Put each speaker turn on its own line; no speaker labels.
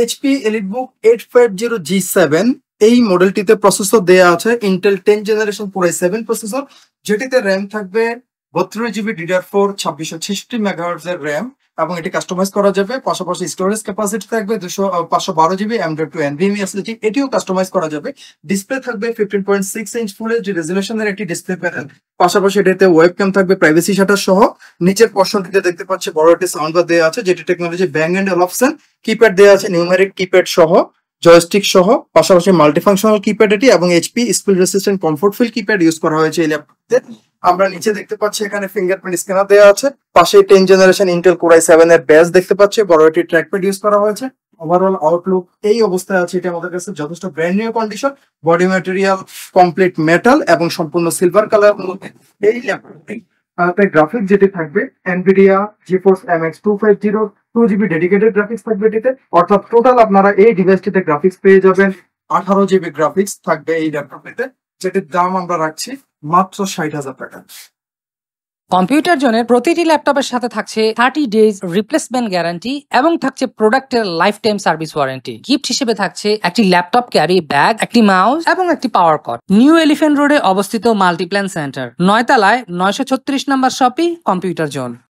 HP EliteBook 850G7 এই মডেলটিতে processor দেয়া আছে Intel 10 generation Core i7 processor, যেটিতে র্যাম থাকবে 32GB DDR4 2666 মেগাহার্টজ এর র্যাম এবং এটি কাস্টমাইজ করা যাবে। পাশাপাশি স্টোরেজ ক্যাপাসিটি থাকবে 512GB M.2 NVMe SSD, এটিও কাস্টমাইজ করা যাবে। ডিসপ্লে থাকবে 15.6 ইঞ্চ ফুল এইচডি রেজোলিউশনের একটি ডিসপ্লে প্যানেল। পাশাপাশি এটাতে ওয়েবক্যাম থাকবে প্রাইভেসি শাটার সহ। নিচের পোর্শনটিতে দেখতে পাচ্ছি বড় একটি সাউন্ড বার দেওয়া আছে, যেটি technology bang and option. Keypad দেওয়া আছে নিউমেরিক কিপ্যাড সহ, জয়স্টিক সহ, পাশাপাশি মাল্টিফাংশনাল কিপ্যাড এটি এবং HP spill resistant comfort feel keypad use করা হয়েছে এই ল্যাপটপে। আমরা নিচে দেখতে পাচ্ছি এখানে ফিঙ্গারপ্রিন্ট স্ক্যানার দেওয়া আছে। পাশে 10 জেনারেশন ইন্টেল Core i7 এর ব্যাজ দেখতে পাচ্ছি, বড় একটি ট্র্যাকপ্যাড ইউজ করা হয়েছে। ওভারঅল আউটলুক এই অবস্থায় আছে, এটা আমাদের কাছে যথেষ্ট brand new condition. Body material complete metal এবং সম্পূর্ণ সিলভার কালার এই ল্যাপটপটি। গ্রাফিক যেটি থাকবে Nvidia GeForce MX 250 2GB dedicated graphics থাকবে এটিতে, অর্থাৎ টোটাল আপনারা এই ডিভাইসটিতে গ্রাফিক্স পেয়ে যাবেন 18GB গ্রাফিক্স থাকবে এই ল্যাপটপটিতে, যেটির দাম আমরা রাখছি মাত্র 60,000 টাকা।
কম্পিউটার জোনের প্রতিটি ল্যাপটপের সাথে থাকছে 30 ডেজ রিপ্লেসমেন্ট গ্যারান্টি এবং থাকছে প্রোডাক্টের life time service warranty. Gift হিসেবে থাকছে একটি ল্যাপটপ ক্যারি ব্যাগ, একটি মাউস এবং একটি পাওয়ার কর্ড। নিউ এলিফ্যান্ট রোডে অবস্থিত মাল্টিপ্ল্যান সেন্টার, 9 তলায় 936 নম্বর শপি কম্পিউটার জোন।